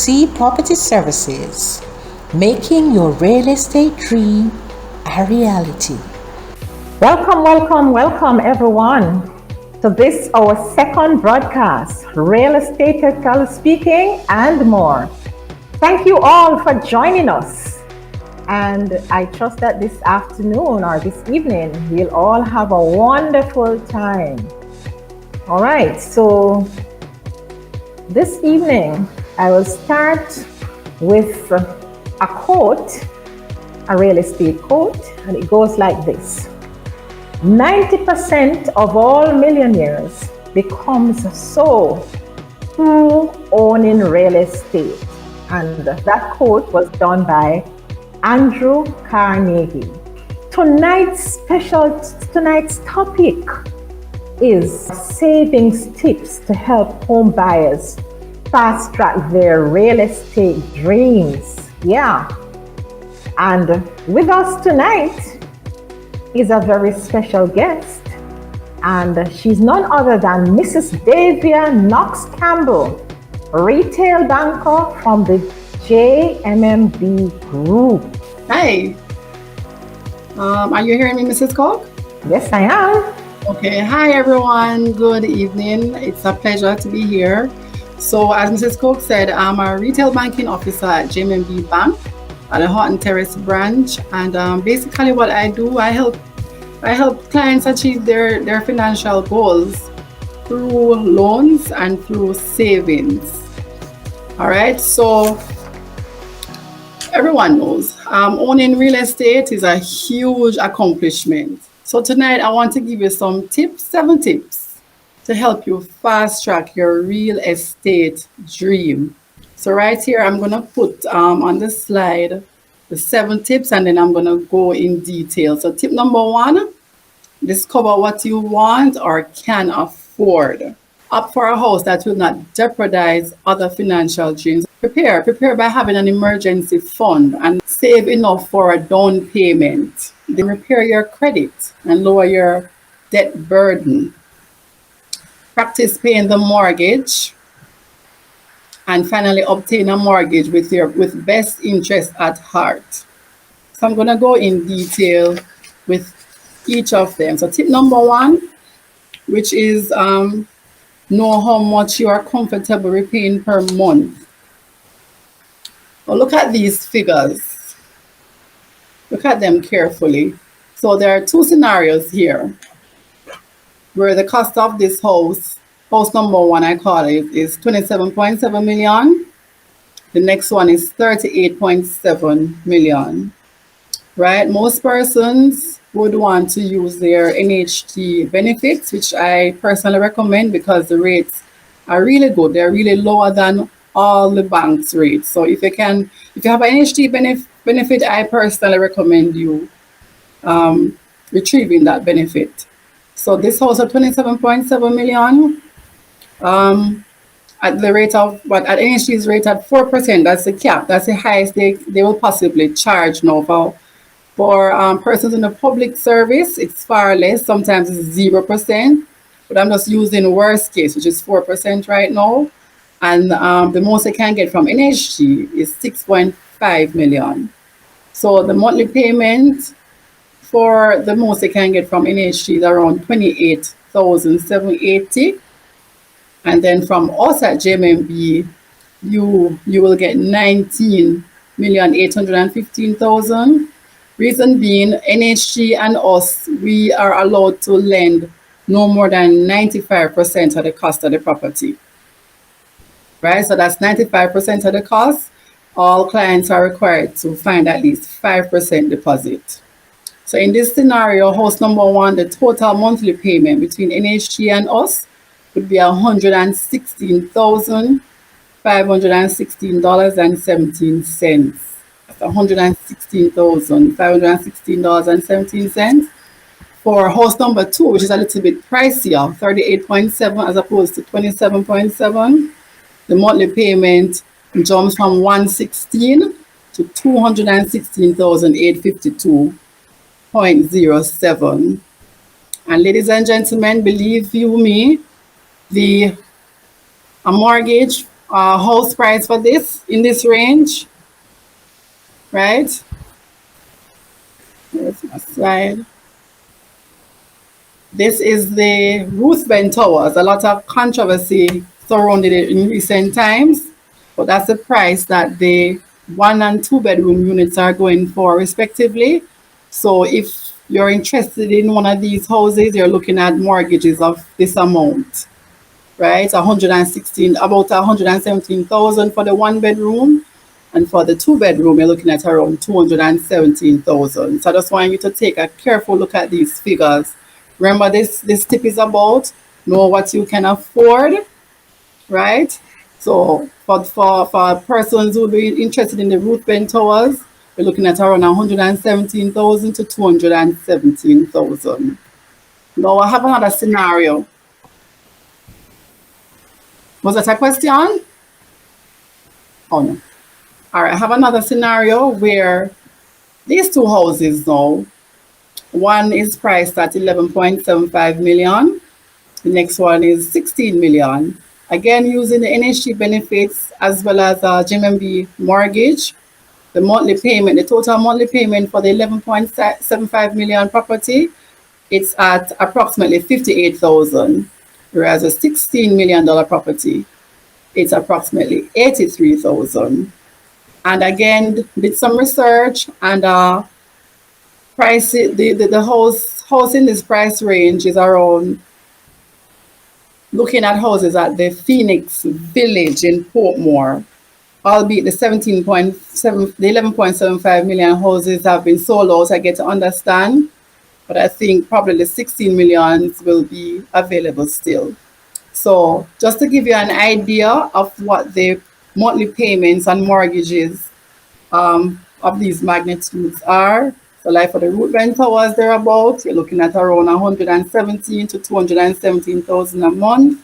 C Property Services, making your real estate dream a reality. Welcome everyone to this our second broadcast, Real-Estate-ically Speaking and more. Thank you all for joining us. And I trust that this afternoon or this evening, we'll all have a wonderful time. All right, so this evening, I will start with a quote, a real estate quote, and it goes like this. 90% of all millionaires becomes so through owning real estate. And that quote was done by Andrew Carnegie. Tonight's topic is savings tips to help home buyers fast track their real estate dreams. Yeah. And with us tonight is a very special guest, and she's none other than Mrs. Davia Knox-Campbell, retail banker from the JMMB group. Hi. Are you hearing me, Mrs. Cook? Yes, I am. Okay. Hi, everyone. Good evening. It's a pleasure to be here. So, as Mrs. Cook said, I'm a retail banking officer at JMMB Bank at the Horton Terrace branch, and basically what I do, I help clients achieve their financial goals through loans and through savings. All right, so everyone knows owning real estate is a huge accomplishment. So tonight I want to give you some tips, 7 tips to help you fast track your real estate dream. So right here, I'm going to put on the slide the 7 tips, and then I'm going to go in detail. So tip number 1, discover what you want or can afford. Opt for a house that will not jeopardize other financial dreams. Prepare by having an emergency fund and save enough for a down payment. Then repair your credit and lower your debt burden. Practice paying the mortgage. And finally, obtain a mortgage with best interest at heart. So I'm going to go in detail with each of them. So tip number 1, which is know how much you are comfortable repaying per month. Well, look at these figures. Look at them carefully. So there are 2 scenarios here where the cost of this house number 1, I call it, is 27.7 million. The next one is 38.7 million. Right? Most persons would want to use their NHT benefits, which I personally recommend because the rates are really good. They're really lower than all the bank's rates. So if you have an NHT benefit, I personally recommend you retrieving that benefit. So this house at 27.7 million, at the rate of at NHT's rate at 4%, that's the cap. That's the highest they will possibly charge now. For persons in the public service, it's far less. Sometimes it's 0%, but I'm just using worst case, which is 4% right now. And the most I can get from NHT is 6.5 million. So the monthly payment for the most I can get from NHT is around 28,780. And then from us at JMMB, you will get 19,815,000. Reason being, NHG and us, we are allowed to lend no more than 95% of the cost of the property. Right? So that's 95% of the cost. All clients are required to find at least 5% deposit. So in this scenario, house number 1, the total monthly payment between NHG and us would be $116,516.17. That's $116,516.17. For house number 2, which is a little bit pricier, 38.7 as opposed to 27.7, the monthly payment jumps from 116 to 216,852.07. And ladies and gentlemen, believe you me, a mortgage house price for this in this range, right? Here's my slide. This is the Ruth Bend Towers. A lot of controversy surrounded it in recent times, but that's the price that the 1 and 2 bedroom units are going for respectively. So if you're interested in one of these houses, you're looking at mortgages of this amount, right? 116, about 117,000 for the 1 bedroom. And for the 2 bedroom, you're looking at around 217,000. So I just want you to take a careful look at these figures. Remember, this tip is about know what you can afford, right? So for persons who will be interested in the Ruth Bend Towers, we're looking at around 117,000 to 217,000. Now I have another scenario. Was that a question? Oh no. All right, I have another scenario where these 2 houses now, one is priced at 11.75 million. The next one is 16 million. Again, using the NHG benefits as well as JMMB mortgage, the monthly payment, the total monthly payment for the 11.75 million property, it's at approximately 58,000, whereas a $16 million property, it's approximately 83,000. And again, did some research and price it, the house in this price range is around, looking at houses at the Phoenix Village in Portmore, albeit the 11.75 million houses have been sold out, I get to understand, but I think probably the 16 millions will be available still. So just to give you an idea of what the monthly payments and mortgages of these magnitudes are. So like for the Ruth Bend Towers thereabouts, you're looking at around 117 to 217,000 a month.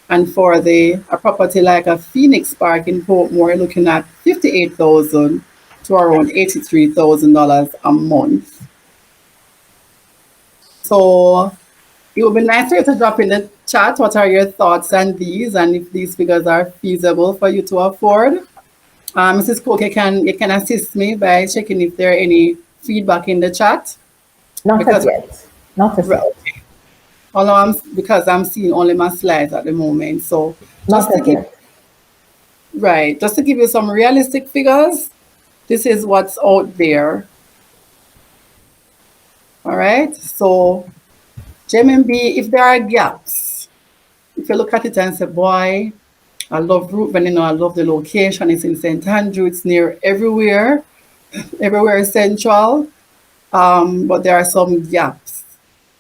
And for a property like a Phoenix Park in Portmore, you're looking at 58,000 to around $83,000 a month. So it would be nice for you to drop in the chat what are your thoughts on these and if these figures are feasible for you to afford. Mrs. Cook, you can assist me by checking if there are any feedback in the chat. Not as yet. Not as yet. Although because I'm seeing only my slides at the moment. So Not as yet. Right, just to give you some realistic figures, this is what's out there. All right, so JMMB, if there are gaps, if you look at it and say, boy, I love Ruth Bend, I love the location, it's in St. Andrew, it's near everywhere is central, but there are some gaps.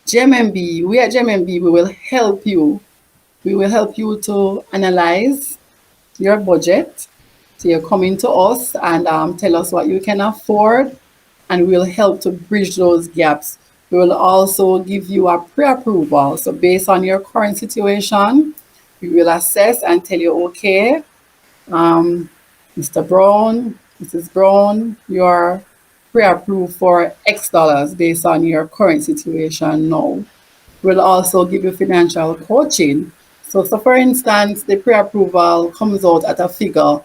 JMMB, we at JMMB, we will help you. We will help you to analyze your budget. So you're coming to us and tell us what you can afford, and we'll help to bridge those gaps. We will also give you a pre-approval. So based on your current situation, we will assess and tell you, okay, Mr. Brown, Mrs. Brown, you're pre-approved for X dollars based on your current situation now. We'll also give you financial coaching. So for instance, the pre-approval comes out at a figure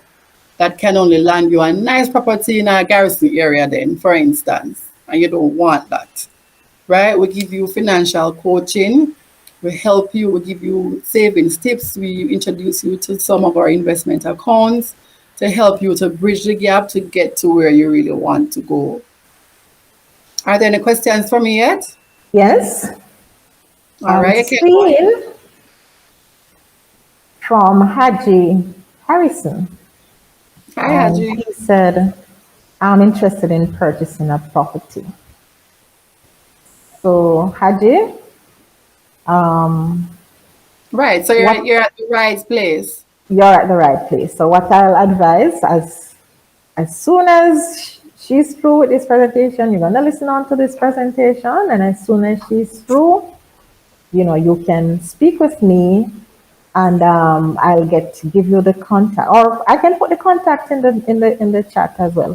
that can only land you a nice property in a garrison area then, for instance, and you don't want that, right? We give you financial coaching. We help you, we give you savings tips. We introduce you to some of our investment accounts to help you to bridge the gap to get to where you really want to go. Are there any questions for me yet? Yes. All right. Screen from Haji Harrison. Hi, Haji. He said, I'm interested in purchasing a property. So, Haji, right. So you're at the right place. You're at the right place. So what I'll advise, as soon as she's through with this presentation, you're gonna listen on to this presentation, and as soon as she's through, you can speak with me, and I'll give you the contact, or I can put the contact in the chat as well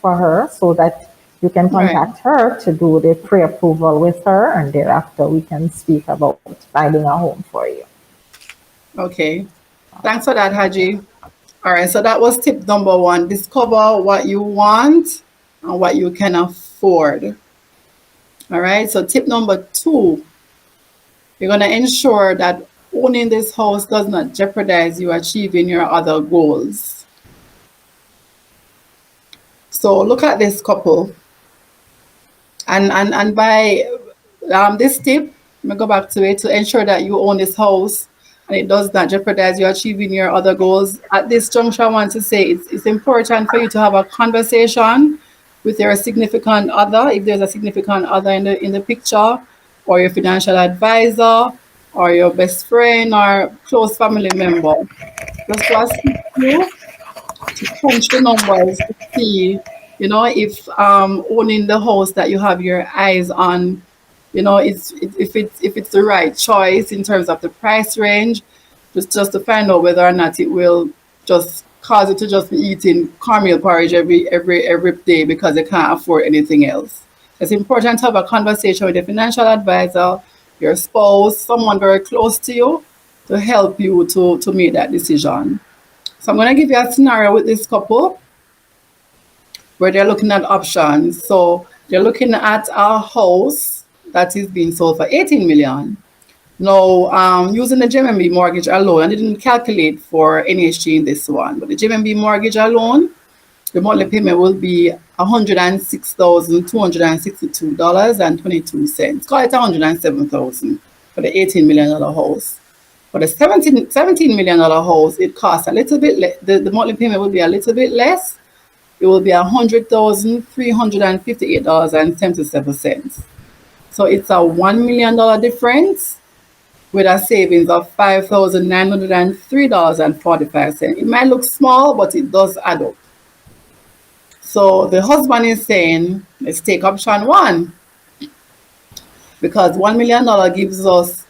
for her, so that you can contact her to do the pre-approval with her, and thereafter we can speak about finding a home for you. Okay. Thanks for that, Haji. All right, so that was tip number one. Discover what you want and what you can afford. All right, so tip number two, you're going to ensure that owning this house does not jeopardize you achieving your other goals. So look at this couple. And by this tip, let me go back to it, to ensure that you own this house and it does not jeopardize you achieving your other goals. At this juncture, I want to say it's important for you to have a conversation with your significant other, if there's a significant other in the picture, or your financial advisor, or your best friend, or close family member. Just to assist you to crunch the numbers to see, if owning the house that you have your eyes on, if it's the right choice in terms of the price range, just to find out whether or not it will just cause you to just be eating cornmeal porridge every day because you can't afford anything else. It's important to have a conversation with a financial advisor, your spouse, someone very close to you, to help you to make that decision. So I'm going to give you a scenario with this couple where they're looking at options. So they're looking at a house that is being sold for 18 million. Now, using the JMMB mortgage alone, I didn't calculate for NHG in this one, but the JMMB mortgage alone, the monthly payment will be $106,262.22. Call it $107,000 for the $18 million house. For the $17 million house, it costs a little bit, the monthly payment will be a little bit less. It will be $100,358.77. So it's a $1 million difference with a savings of $5,903.45. It might look small, but it does add up. So the husband is saying, let's take option one, because $1 million gives us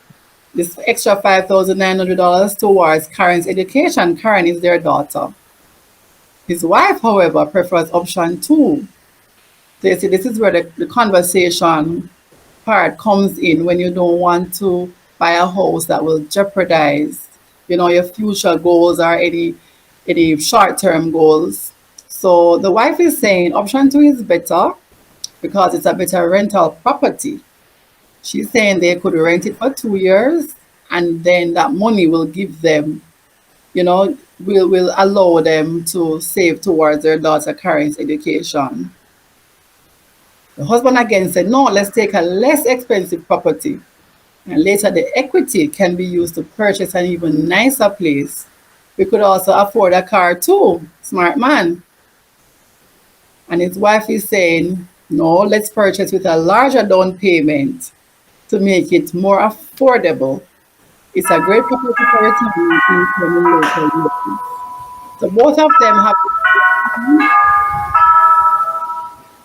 this extra $5,900 towards Karen's education. Karen is their daughter. His wife, however, prefers option two. So you see, this is where the conversation part comes in, when you don't want to buy a house that will jeopardize, your future goals or any short-term goals. So the wife is saying option two is better because it's a better rental property. She's saying they could rent it for 2 years, and then that money will give them, will allow them to save towards their daughter Karen's education. The husband again said, no, let's take a less expensive property, and later the equity can be used to purchase an even nicer place. We could also afford a car too. Smart man. And his wife is saying, no, let's purchase with a larger down payment to make it more affordable. It's a great property for retirement income in local areas. So both of them have,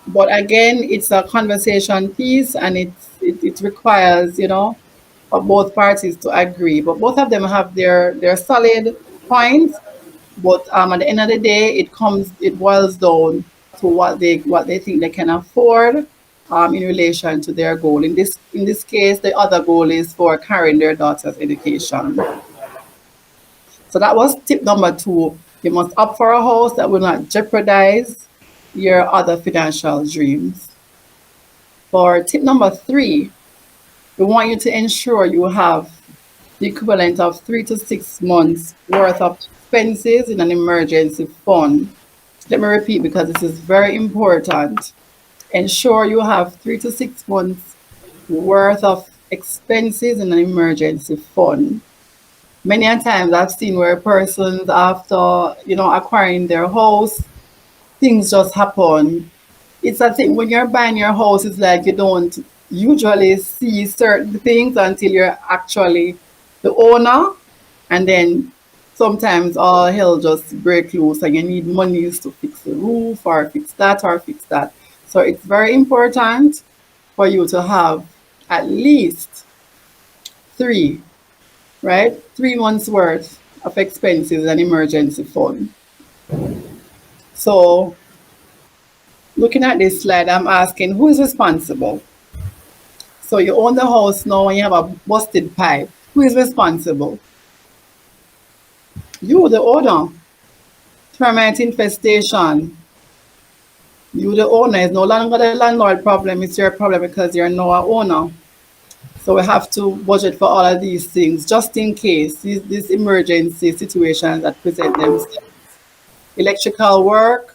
but again, it's a conversation piece, and it requires, for both parties to agree. But both of them have their solid points. But at the end of the day, it boils down to what they think they can afford in relation to their goal. In this case, the other goal is for carrying their daughter's education. So that was tip number two. You must opt for a house that will not jeopardize your other financial dreams. For tip number three, we want you to ensure you have the equivalent of 3 to 6 months worth of expenses in an emergency fund. Let me repeat, because this is very important. Ensure you have 3 to 6 months worth of expenses in an emergency fund. Many a times I've seen where persons, after acquiring their house, things just happen. It's a thing when you're buying your house, it's like you don't usually see certain things until you're actually the owner, and then sometimes all hell just break loose and you need monies to fix the roof or fix that. So it's very important for you to have at least 3 months worth of expenses and emergency fund. So looking at this slide, I'm asking, who is responsible? So you own the house now and you have a busted pipe. Who is responsible? You, the owner. Termite infestation. You, the owner, is no longer the landlord problem. It's your problem because you're now a owner. So we have to budget for all of these things just in case these emergency situations that present themselves. Electrical work,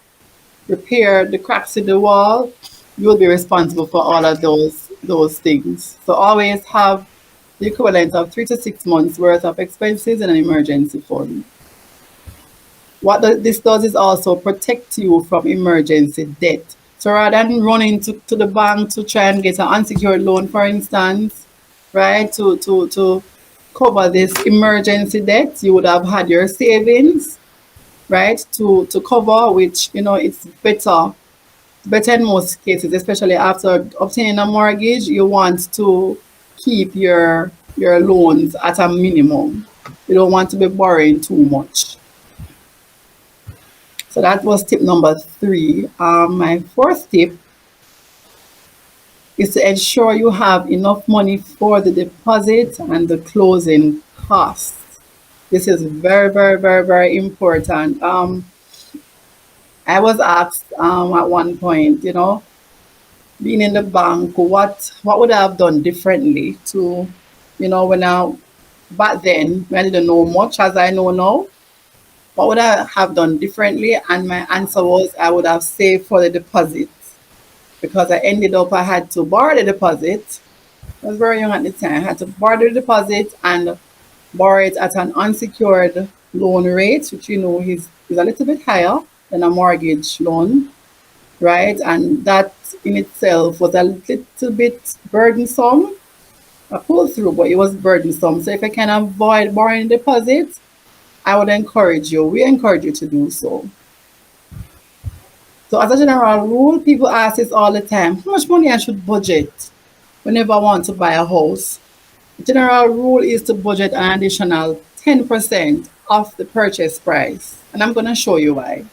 repair the cracks in the wall, you'll be responsible for all of those things. So always have the equivalent of 3 to 6 months worth of expenses in an emergency fund. What this does is also protect you from emergency debt. So rather than running to the bank to try and get an unsecured loan, for instance, right, to cover this emergency debt, you would have had your savings, right, to cover, which, it's better in most cases, especially after obtaining a mortgage. You want to keep your loans at a minimum. You don't want to be borrowing too much. So that was tip number 3. My 4th tip is to ensure you have enough money for the deposit and the closing costs. This is very, very, very, very important. I was asked at one point, being in the bank, what would I have done differently to, back then, when I didn't know much as I know now, what would I have done differently? And my answer was I would have saved for the deposit, because I had to borrow the deposit. I was very young at the time. I had to borrow the deposit and borrow it at an unsecured loan rate, which is a little bit higher than a mortgage loan, right? And that in itself was a little bit burdensome. I pulled through, but it was burdensome. So if I can avoid borrowing deposit, we encourage you to do so. So as a general rule, people ask this all the time, how much money I should budget whenever I want to buy a house? The general rule is to budget an additional 10% of the purchase price. And I'm going to show you why.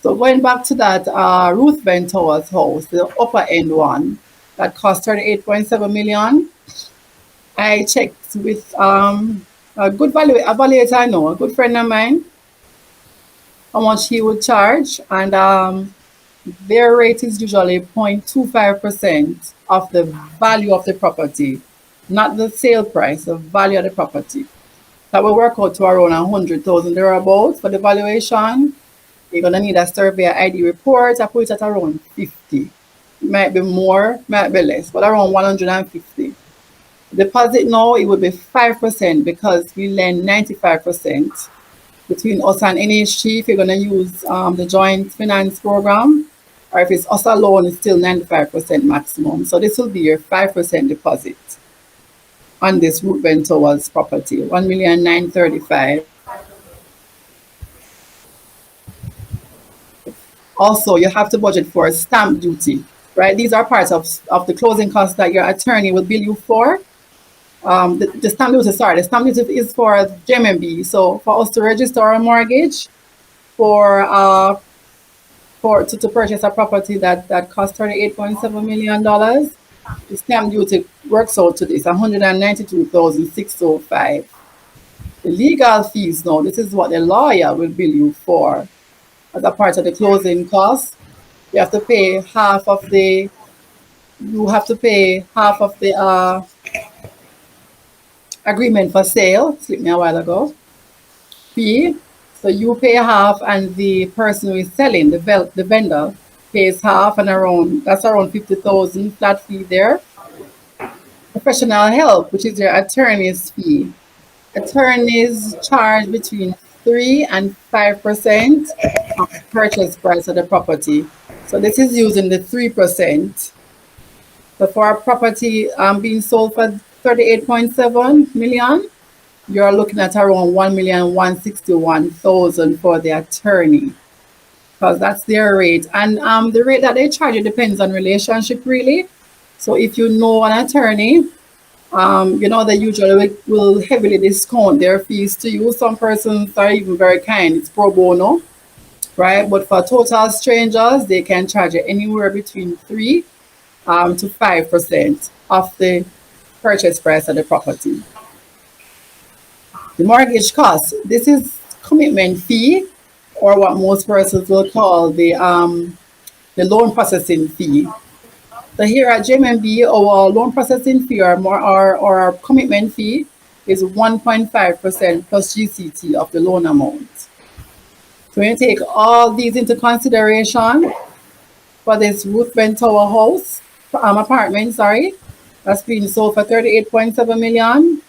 So going back to that Ruth Ventora's house, the upper end one, that cost 38.7 million. I checked with a good evaluator I know, a good friend of mine, how much he would charge, and their rate is usually 0.25% of the value of the property, not the sale price, the value of the property. That will work out to around 100,000 thereabouts for the valuation. You're gonna need a surveyor ID report. I put it at around 50. It might be more, might be less, but around 150. Deposit now, it would be 5% because we lend 95% between us and NHG. If you're going to use the joint finance program, or if it's us alone, it's still 95% maximum. So this will be your 5% deposit on this Ruth Ventora's property, 1,935,000. Also, you have to budget for stamp duty, right? These are parts of the closing costs that your attorney will bill you for. The stamp duty is for JMMB. So for us to register a mortgage to purchase a property that costs $38.7 million, the stamp duty works out to this, 192,605. The legal fees now, this is what the lawyer will bill you for as a part of the closing costs. You have to pay half of the agreement for sale, slipped me a while ago, fee. So you pay half and the person who is selling, the vendor, pays half, and that's around 50,000 flat fee there. Professional help, which is your attorney's fee. Attorneys charge between 3 and 5% of the purchase price of the property. So this is using the 3%. So for a property being sold for 38.7 million, you're looking at around 1,161,000 for the attorney, because that's their rate. And the rate that they charge, it depends on relationship, really. So if you know an attorney, they usually will heavily discount their fees to you. Some persons are even very kind. It's pro bono, right? But for total strangers, they can charge you anywhere between 3 to 5% of the purchase price of the property. The mortgage cost, this is commitment fee, or what most persons will call the loan processing fee. So here at JMMB, our loan processing fee or our commitment fee is 1.5% plus GCT of the loan amount. So when you take all these into consideration for this Ruth Bent Tower house, apartment, sorry, that's being sold for 38.7 million,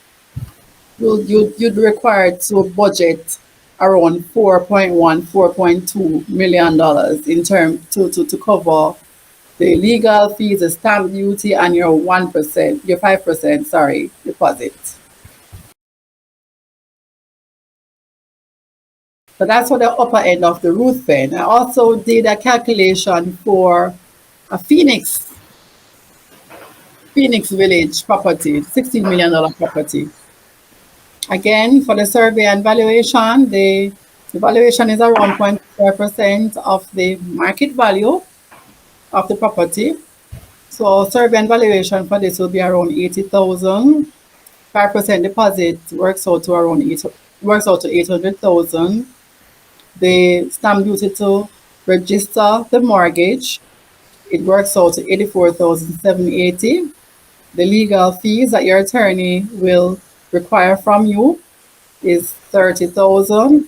you'd be required to budget around 4.2 million dollars in term to cover the legal fees, the stamp duty, and your 1%, your 5%, sorry, deposit. So that's for the upper end of the Ruth Bend. I also did a calculation for a Phoenix Village property, $16 million property. Again, for the survey and valuation, the valuation is around 0.4% of the market value of the property. So survey and valuation for this will be around 80,000. 5% deposit works out to 800,000. The stamp duty to register the mortgage, it works out to 84,780. The legal fees that your attorney will require from you is 30,000.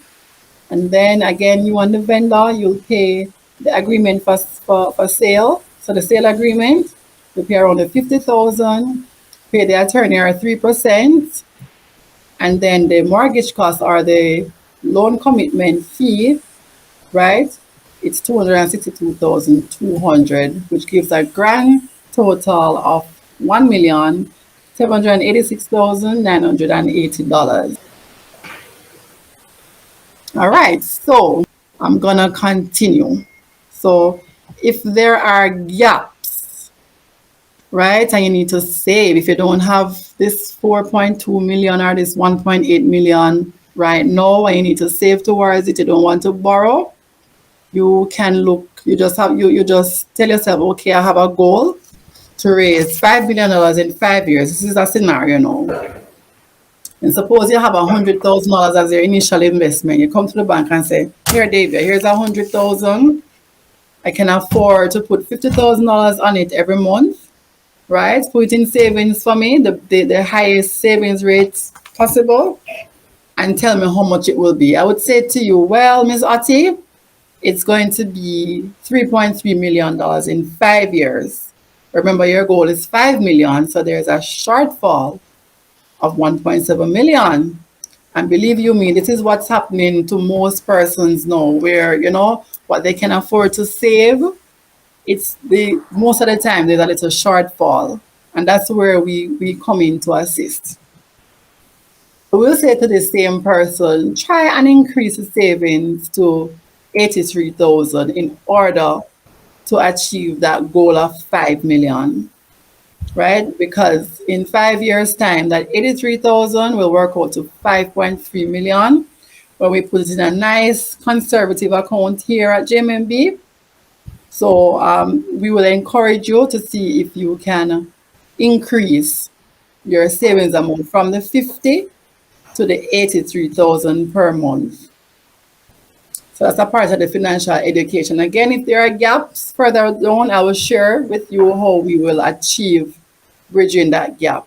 And then again, you and the vendor, you'll pay the agreement for sale. So the sale agreement, you pay around the 50,000, pay the attorney or 3%, and then the mortgage cost or the loan commitment fee, right? It's 262,200, which gives a grand total of $1,786,980. All right, so I'm gonna continue. So if there are gaps, right, and you need to save, if you don't have this 4.2 million or this 1.8 million right now, and you need to save towards it, you don't want to borrow, you can look, you just tell yourself, okay, I have a goal to raise $5 billion in 5 years. This is a scenario now. And suppose you have $100,000 as your initial investment. You come to the bank and say, here, Davia, here's $100,000. I can afford to put $50,000 on it every month, right? Put it in savings for me, the highest savings rates possible, and tell me how much it will be. I would say to you, well, Ms. Otti, it's going to be $3.3 million in 5 years. Remember, your goal is 5 million, so there's a shortfall of 1.7 million. And believe you me, this is what's happening to most persons now, where, you know, what they can afford to save, it's most of the time there's a little shortfall. And that's where we come in to assist. We'll say to the same person, try and increase the savings to 83,000 in order to achieve that goal of 5 million, right? Because in 5 years' time, that 83,000 will work out to 5.3 million when we put it in a nice conservative account here at JMMB. So we will encourage you to see if you can increase your savings amount from the 50 to the 83,000 per month. So that's a part of the financial education. Again, if there are gaps further down, I will share with you how we will achieve bridging that gap.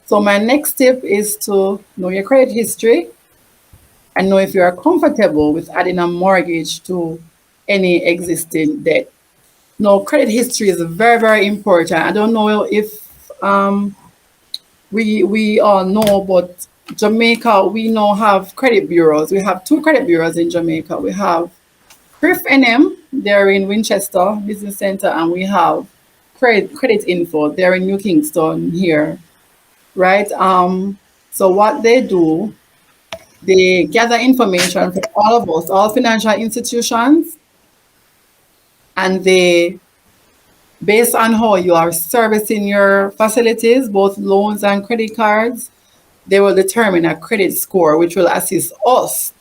So my next tip is to know your credit history and know if you are comfortable with adding a mortgage to any existing debt. Now, credit history is very, very important. I don't know if we all know, but Jamaica, we now have credit bureaus. We have 2 credit bureaus in Jamaica. We have CRIF NM, they're in Winchester Business Center, and we have Credit Info, they're in New Kingston here, right? So what they do, they gather information from all of us, all financial institutions, and they, based on how you are servicing your facilities, both loans and credit cards, they will determine a credit score, which will assist us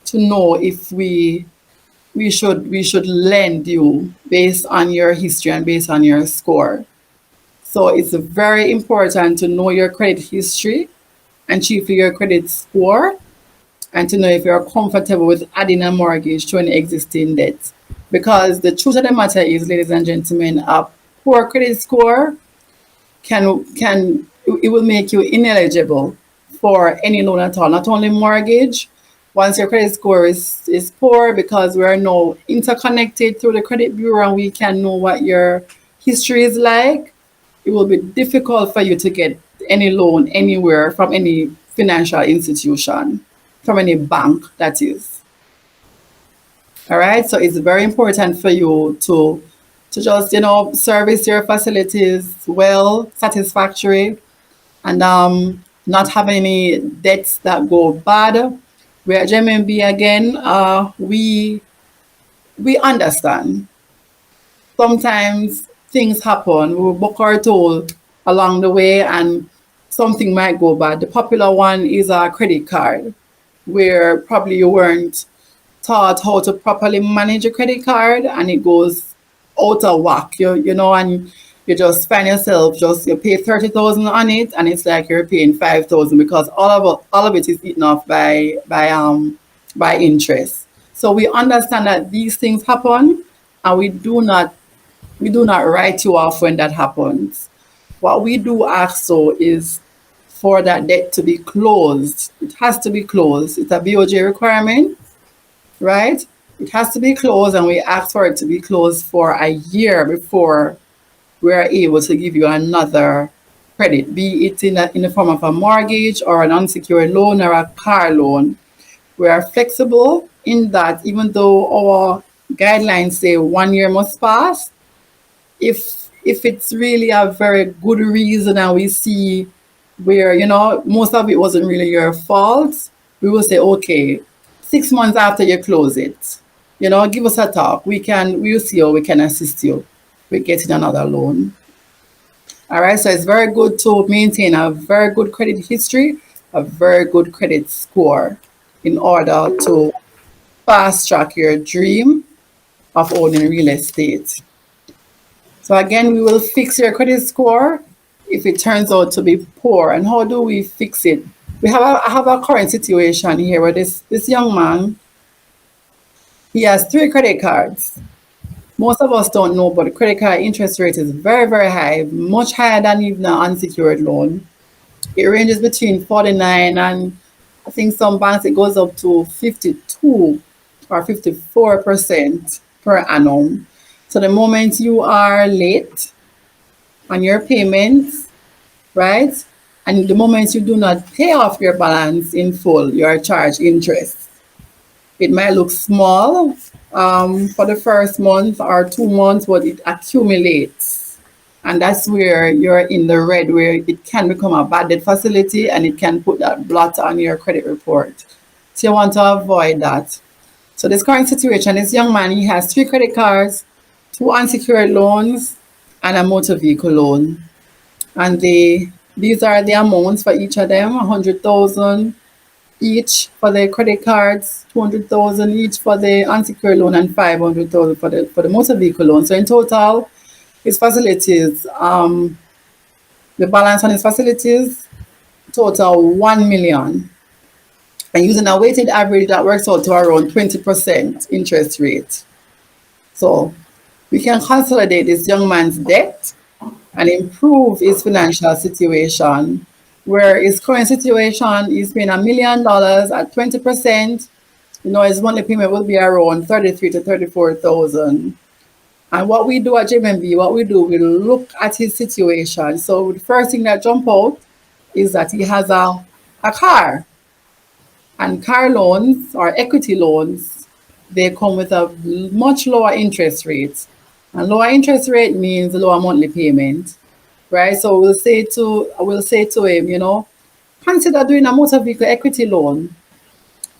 to know if we should lend you based on your history and based on your score. So it's very important to know your credit history and chiefly your credit score, and to know if you're comfortable with adding a mortgage to an existing debt. Because the truth of the matter is, ladies and gentlemen, a poor credit score can it will make you ineligible for any loan at all, not only mortgage. Once your credit score is poor, because we are now interconnected through the credit bureau and we can know what your history is like, it will be difficult for you to get any loan anywhere from any financial institution, from any bank, that is. All right, so it's very important for you to just, service your facilities well, satisfactory, and not have any debts that go bad. We at JMMB again, we understand. Sometimes things happen. We will book our toll along the way, and something might go bad. The popular one is a credit card, where probably you weren't taught how to properly manage a credit card, and it goes out of whack, and you just find yourself you pay 30,000 on it, and it's like you're paying 5,000 because all of it is eaten off by interest. So we understand that these things happen, and we do not write you off when that happens. What we do ask though is for that debt to be closed. It has to be closed. It's a BOJ requirement, right? It has to be closed, and we ask for it to be closed for a year before we are able to give you another credit, be it in the form of a mortgage or an unsecured loan or a car loan. We are flexible in that, even though our guidelines say 1 year must pass, if it's really a very good reason and we see where, most of it wasn't really your fault, we will say, okay, 6 months after you close it, give us a talk. We'll see how we can assist you with getting another loan. All right, so it's very good to maintain a very good credit history, a very good credit score, in order to fast track your dream of owning real estate. So again, we will fix your credit score if it turns out to be poor. And how do we fix it? I have a current situation here where this young man, he has 3 credit cards. Most of us don't know, but the credit card interest rate is very, very high, much higher than even an unsecured loan. It ranges between 49 and I think some banks it goes up to 52 or 54% per annum. So the moment you are late on your payments, right, and the moment you do not pay off your balance in full, you are charged interest. It might look small for the first month or 2 months, but it accumulates. And that's where you're in the red, where it can become a bad debt facility and it can put that blot on your credit report. So you want to avoid that. So this current situation, this young man, he has 3 credit cards, 2 unsecured loans, and a motor vehicle loan. And these are the amounts for each of them: 100,000 each for the credit cards, 200,000 each for the unsecured loan, and 500,000 for the motor vehicle loan. So in total, his facilities, the balance on his facilities total 1 million. And using a weighted average, that works out to around 20% interest rate. So we can consolidate this young man's debt and improve his financial situation, where his current situation is paying $1 million at 20%. His monthly payment will be around 33 to 34,000. And what we do at JMMB, we look at his situation. So the first thing that jump out is that he has a car. And car loans or equity loans, they come with a much lower interest rate. And lower interest rate means lower monthly payment, right? So we'll say to him, consider doing a motor vehicle equity loan,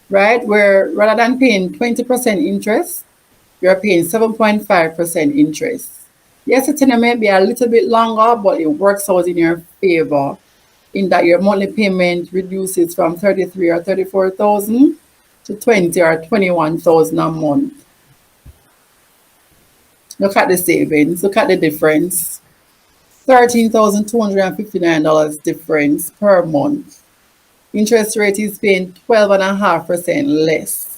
right? Where rather than paying 20% interest, you're paying 7.5% interest. Yes, it may be a little bit longer, but it works out in your favor, in that your monthly payment reduces from 33 or 34,000 to 20 or 21,000 a month. Look at the savings, look at the difference. $13,259 difference per month. interest rate is paying 12.5% less,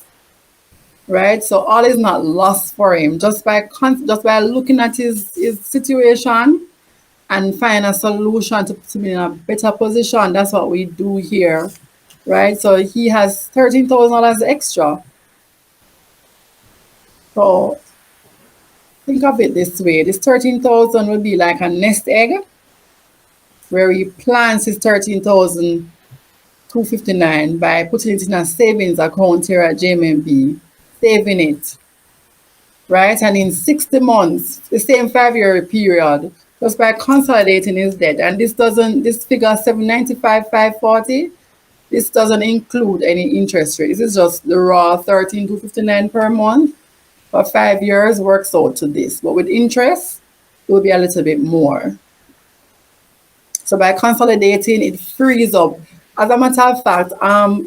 right? So all is not lost for him just by looking at his situation and find a solution to put him in a better position. That's what we do here, right? So he has $13,000 extra. So think of it this way: this 13,000 would be like a nest egg, where he plants his 13,259 by putting it in a savings account here at JMMB, saving it, right? And in 60 months, the same 5-year period, just by consolidating his debt, and this figure 795, 540, this doesn't include any interest rate. This is just the raw 13,259 per month for 5 years works out to this. But with interest, it will be a little bit more. So by consolidating, it frees up. As a matter of fact,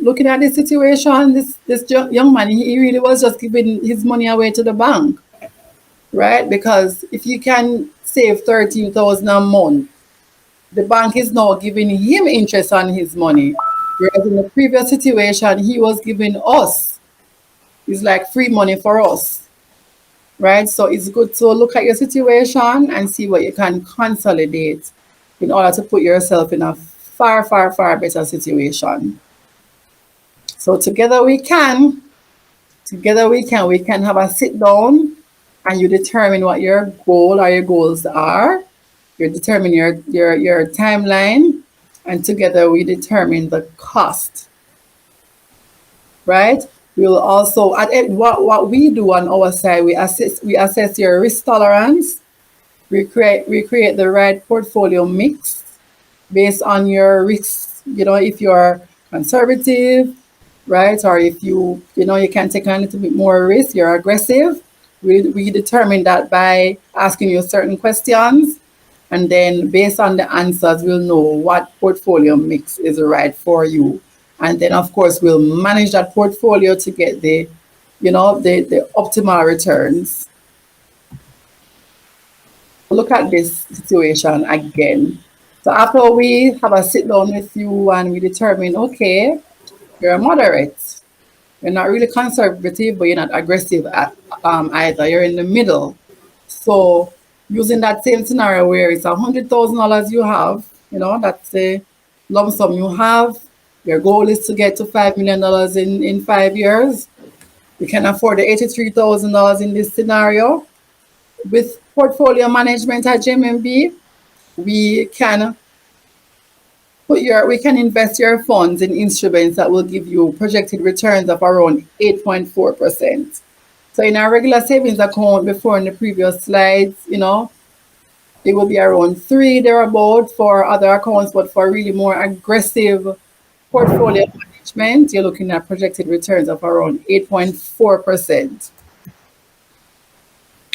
looking at this situation, this young man, he really was just giving his money away to the bank, right? Because if you can save 13,000 a month, the bank is now giving him interest on his money. Whereas in the previous situation, he was giving us. It's like free money for us, right? So it's good to look at your situation and see what you can consolidate in order to put yourself in a far, far, far better situation. So together we can have a sit down and you determine what your goal or your goals are. You determine your timeline, and together we determine the cost, right? We'll also, what we do on our side, we assess your risk tolerance. We create the right portfolio mix based on your risks. If you're conservative, right, or if you can take a little bit more risk, you're aggressive. We determine that by asking you certain questions, and then based on the answers, we'll know what portfolio mix is right for you. And then, of course, we'll manage that portfolio to get the optimal returns. Look at this situation again. So after we have a sit down with you and we determine, okay, you're a moderate. You're not really conservative, but you're not aggressive either. You're in the middle. So using that same scenario where it's $100,000 you have, that's the lump sum you have. Your goal is to get to $5 million in 5 years. You can afford the $83,000 in this scenario. With portfolio management at JMMB, we can invest your funds in instruments that will give you projected returns of around 8.4%. So in our regular savings account, before in the previous slides, it will be around 3 thereabout for other accounts, but for really more aggressive portfolio management, you're looking at projected returns of around 8.4%.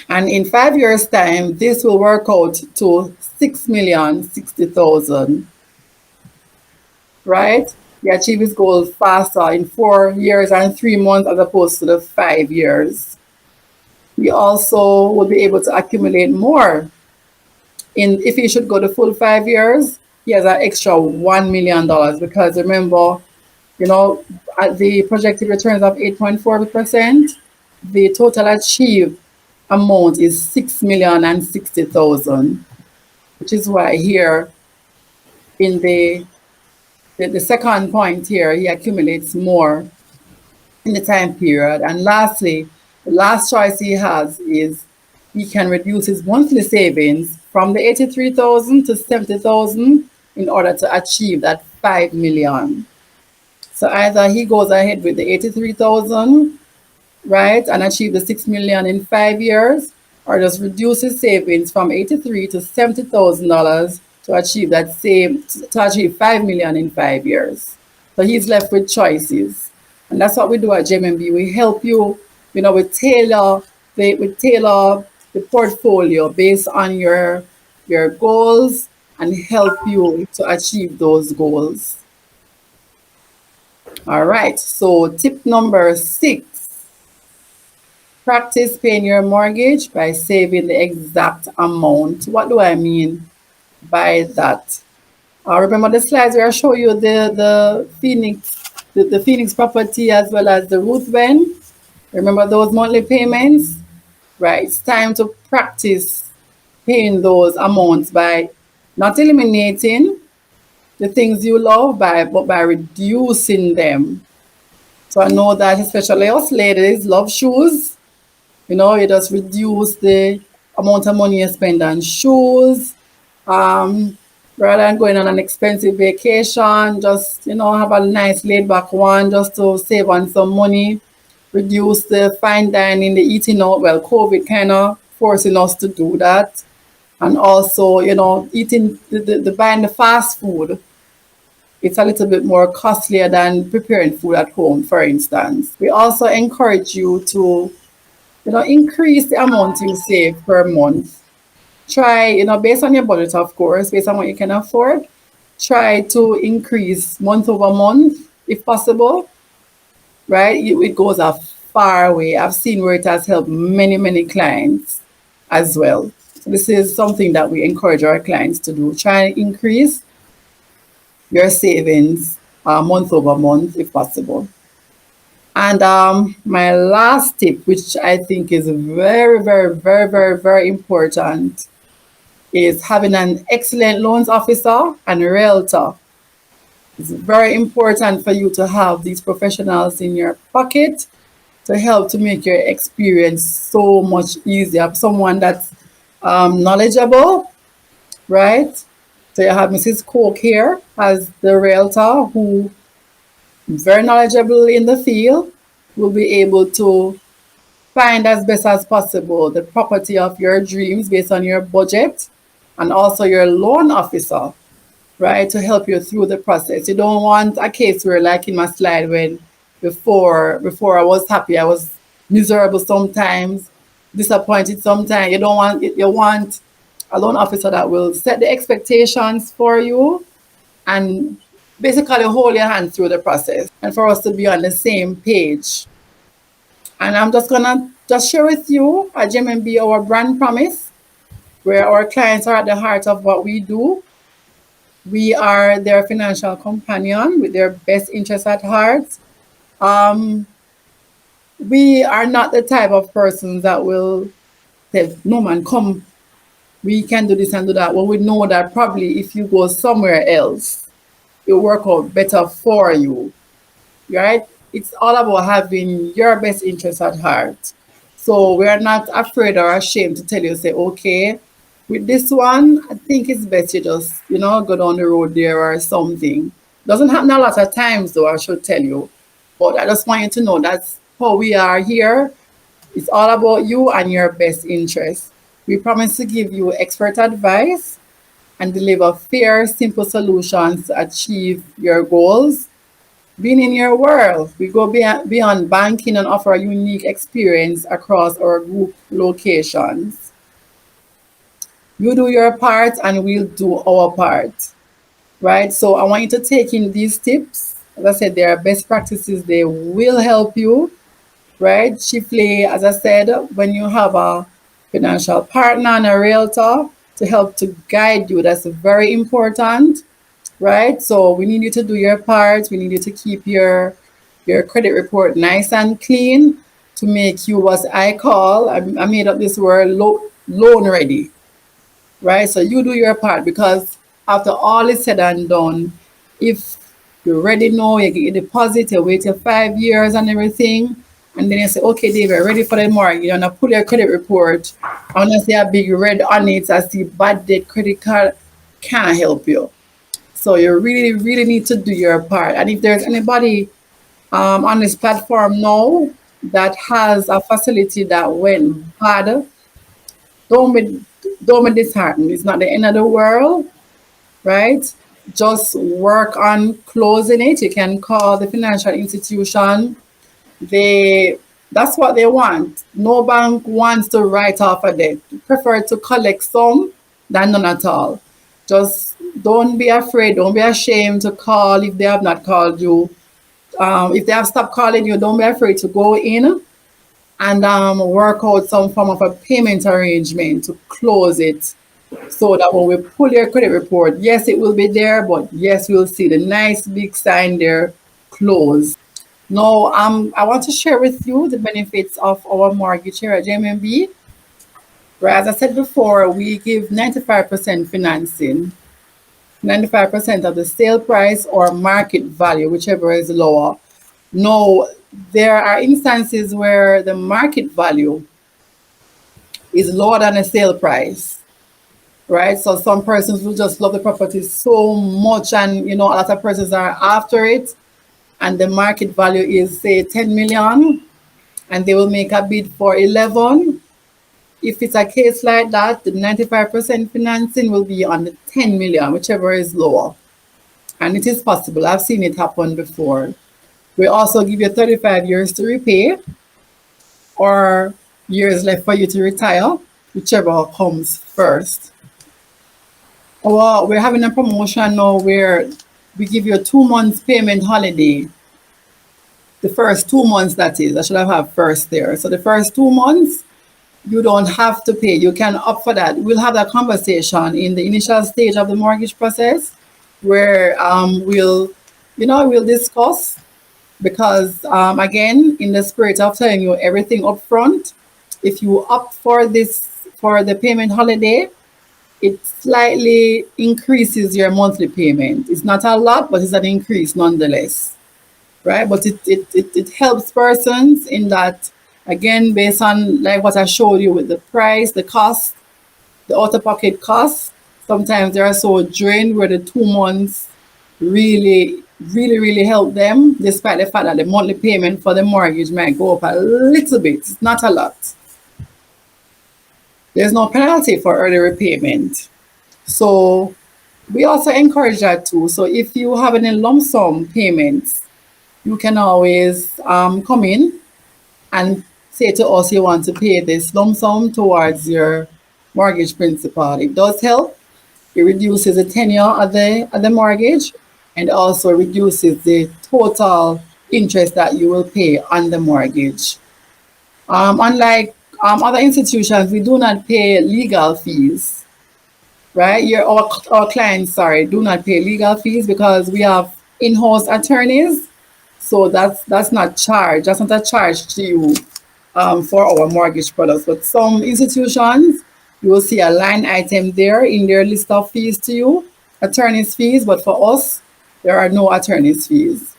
And in 5 years' time, this will work out to $6,060,000, right? He achieve his goal faster in 4 years and 3 months as opposed to the 5 years. We also will be able to accumulate more. If he should go the full 5 years, he has an extra $1 million, because remember, at the projected returns of 8.4%, the total achieved amount is $6,060,000, which is why here in the second point here, he accumulates more in the time period. And lastly, the last choice he has is he can reduce his monthly savings from the 83,000 to 70,000 in order to achieve that 5 million. So either he goes ahead with the 83,000, right, and achieve the 6 million in 5 years, or just reduce his savings from 83 to $70,000 to achieve to achieve 5 million in 5 years. So he's left with choices. And that's what we do at JMMB. We help you, we tailor the portfolio based on your goals and help you to achieve those goals. All right, so tip number 6. Practice paying your mortgage by saving the exact amount. What do I mean by that? Remember the slides where I show you the Phoenix, the Phoenix property as well as the Ruthven. Remember those monthly payments? Right. It's time to practice paying those amounts by not eliminating the things you love but by reducing them. So I know that especially us ladies love shoes. You just reduce the amount of money you spend on shoes. Um, Rather than going on an expensive vacation, just have a nice laid back one just to save on some money. Reduce the fine dining, the eating out. Well, COVID kind of forcing us to do that. And also, eating the buying the fast food, it's a little bit more costlier than preparing food at home, for instance. We also encourage you to, increase the amount you save per month. Try, based on your budget, of course, based on what you can afford, try to increase month over month if possible, right? It goes a far way. I've seen where it has helped many, many clients as well. So this is something that we encourage our clients to do. Try and increase your savings month over month if possible. And my last tip, which I think is very, very, very, very, very important, is having an excellent loans officer and realtor. It's very important for you to have these professionals in your pocket to help to make your experience so much easier. Someone that's knowledgeable, right? So you have Mrs. Coke here as the realtor who is very knowledgeable in the field, will be able to find as best as possible the property of your dreams based on your budget, and also your loan officer, right, to help you through the process. You don't want a case where, like in my slide, when before I was happy, I was miserable sometimes, disappointed sometimes. You want a loan officer that will set the expectations for you and basically hold your hand through the process, and for us to be on the same page. And I'm just gonna just share with you at JMMB our brand promise, where our clients are at the heart of what we do. We are their financial companion with their best interests at heart. We are not the type of persons that will say, no man, come, we can do this and do that. Well, we know that probably if you go somewhere else, it'll work out better for you, right? It's all about having your best interests at heart. So we're not afraid or ashamed to tell you, say, okay, with this one, I think it's best you just, go down the road there or something. Doesn't happen a lot of times, though, I should tell you. But I just want you to know that's how we are here. It's all about you and your best interests. We promise to give you expert advice and deliver fair, simple solutions to achieve your goals. Being in your world, we go beyond banking and offer a unique experience across our group locations. You do your part and we'll do our part, right? So I want you to take in these tips. As I said, they are best practices. They will help you, right? Chiefly, as I said, when you have a financial partner and a realtor to help to guide you, that's very important, right? So we need you to do your part. We need you to keep your credit report nice and clean to make you what I call, I made up this word, loan ready, right? So you do your part, because after all is said and done, if you already know, you get your deposit, you wait your 5 years and everything, and then you say, okay, David, ready for the mortgage. You're gonna pull your credit report. I wanna see a big red on it. I see bad debt credit card, can't help you. So you really, really need to do your part. And if there's anybody on this platform now that has a facility that went bad, don't be disheartened. It's not the end of the world, right? Just work on closing it. You can call the financial institution. That's what they want. No bank wants to write off a debt. Prefer to collect some than none at all. Just don't be afraid. Don't be ashamed to call if they have not called you. If they have stopped calling you, don't be afraid to go in and work out some form of a payment arrangement to close it So that when we pull your credit report, yes, it will be there, but yes, we'll see the nice big sign there, close. Now, I want to share with you the benefits of our mortgage here at JMMB. Where, as I said before, we give 95% financing, 95% of the sale price or market value, whichever is lower. No, there are instances where the market value is lower than the sale price, right? So some persons will just love the property so much, and a lot of persons are after it, and the market value is say 10 million, and they will make a bid for 11. If it's a case like that, the 95% financing will be on the 10 million, whichever is lower. And it is possible. I've seen it happen before. We also give you 35 years to repay or years left for you to retire, whichever comes first. Well, we're having a promotion now where we give you a 2 months payment holiday. The first 2 months, that is. I should have had first there. So the first 2 months, you don't have to pay. You can opt for that. We'll have that conversation in the initial stage of the mortgage process where we'll discuss, because again, in the spirit of telling you everything up front, if you opt for the payment holiday, it slightly increases your monthly payment. It's not a lot, but it's an increase nonetheless, right? But it helps persons in that, again, based on like what I showed you with the price, the cost, the out-of-pocket costs, sometimes they are so drained where the 2 months really, really, really help them, despite the fact that the monthly payment for the mortgage might go up a little bit. It's not a lot. There's no penalty for early repayment. So we also encourage that too. So if you have any lump sum payments, you can always come in and say to us you want to pay this lump sum towards your mortgage principal. It does help. It reduces the tenure of the mortgage, and also reduces the total interest that you will pay on the mortgage. Unlike other institutions, we do not pay legal fees, right? Our clients, sorry, do not pay legal fees because we have in-house attorneys. So that's not charged. That's not a charge to you for our mortgage products. But some institutions, you will see a line item there in their list of fees to you, attorney's fees. But for us, there are no attorney's fees.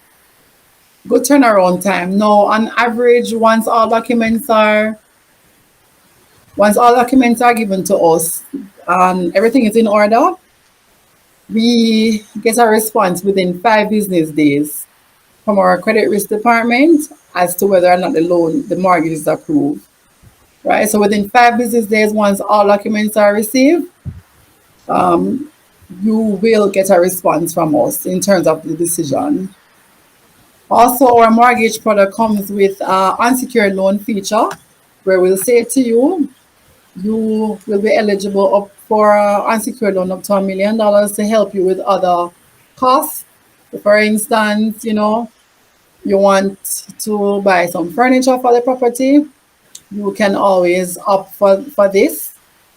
Good turnaround time. Now, on average, once all documents are given to us and everything is in order, we get a response within 5 business days from our credit risk department as to whether or not the mortgage is approved, right? So within 5 business days, once all documents are received, you will get a response from us in terms of the decision. Also, our mortgage product comes with an unsecured loan feature where we'll say to you, you will be eligible up for unsecured loan up to $1 million to help you with other costs. For instance, you want to buy some furniture for the property, you can always opt for this.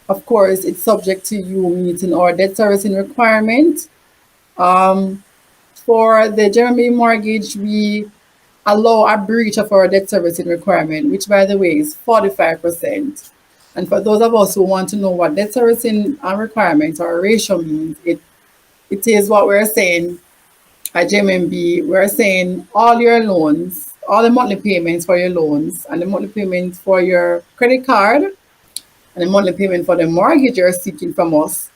Of course, it's subject to you meeting our debt servicing requirement. For the JMMB mortgage, we allow a breach of our debt servicing requirement, which, by the way, is 45%. And for those of us who want to know what debt servicing requirements or ratio means, it is what we're saying at JMMB. We're saying all your loans, all the monthly payments for your loans, and the monthly payments for your credit card, and the monthly payment for the mortgage you're seeking from us,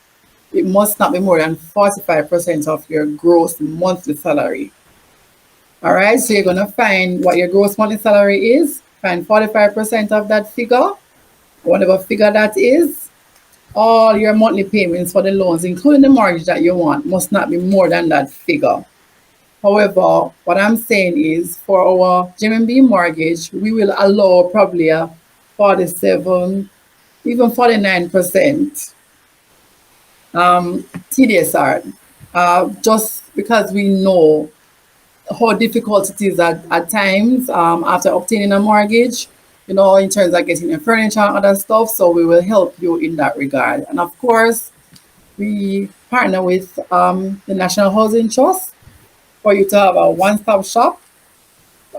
it must not be more than 45% of your gross monthly salary. All right, so you're going to find what your gross monthly salary is, find 45% of that figure, whatever figure that is. All your monthly payments for the loans, including the mortgage that you want, must not be more than that figure. However, what I'm saying is for our JMMB mortgage, we will allow probably a 47, even 49% TDSR, just because we know how difficult it is at times after obtaining a mortgage. in terms of getting your furniture and other stuff. So we will help you in that regard. And of course, we partner with the National Housing Trust for you to have a one-stop shop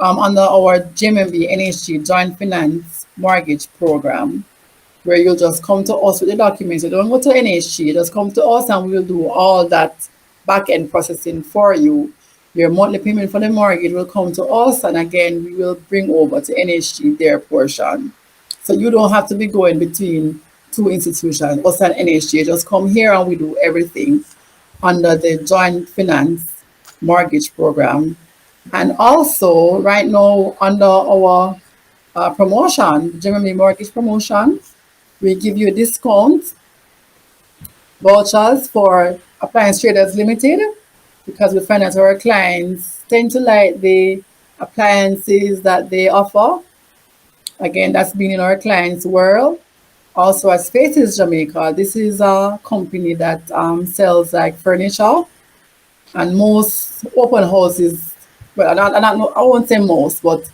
under our JMMB NHG Joint Finance Mortgage Program, where you'll just come to us with the documents. You don't go to NHG, you just come to us and we will do all that back-end processing for you. Your monthly payment for the mortgage will come to us, and again, we will bring over to NHG their portion. So you don't have to be going between two institutions, us and NHG. Just come here and we do everything under the Joint Finance Mortgage Program. And also, right now, under our promotion, JMMB Mortgage Promotion, we give you discount vouchers for Appliance Traders Limited, because we find that our clients tend to like the appliances that they offer. Again, that's been in our clients' world. Also at Spaces Jamaica, this is a company that sells like furniture, and most open houses, well, I won't say most, but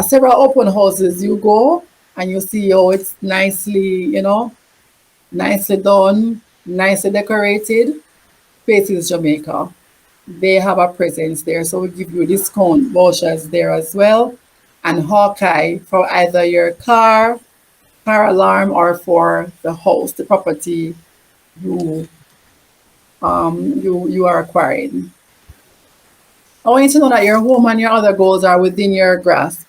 several open houses you go and you see, oh, it's nicely, nicely done, nicely decorated. Spaces Jamaica, they have a presence there, so we give you discount vouchers there as well. And Hawkeye for either your car alarm, or for the house, the property you are acquiring. I want you to know that your home and your other goals are within your grasp.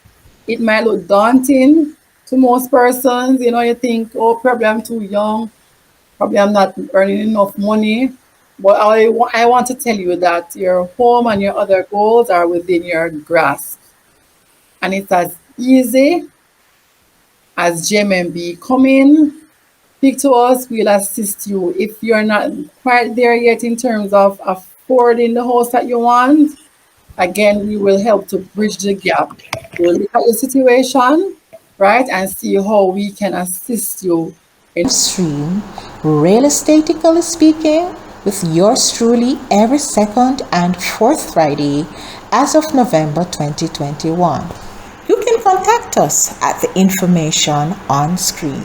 It might look daunting to most persons. You think, oh, probably I'm too young, probably I'm not earning enough money. But I want to tell you that your home and your other goals are within your grasp. And it's as easy as JMMB. Come in, speak to us, we'll assist you. If you're not quite there yet in terms of affording the house that you want, again, we will help to bridge the gap. We'll look at your situation, right, and see how we can assist you in Stream Real-Estate-ically Speaking with yours truly every second and fourth Friday as of November 2021. You can contact us at the information on screen.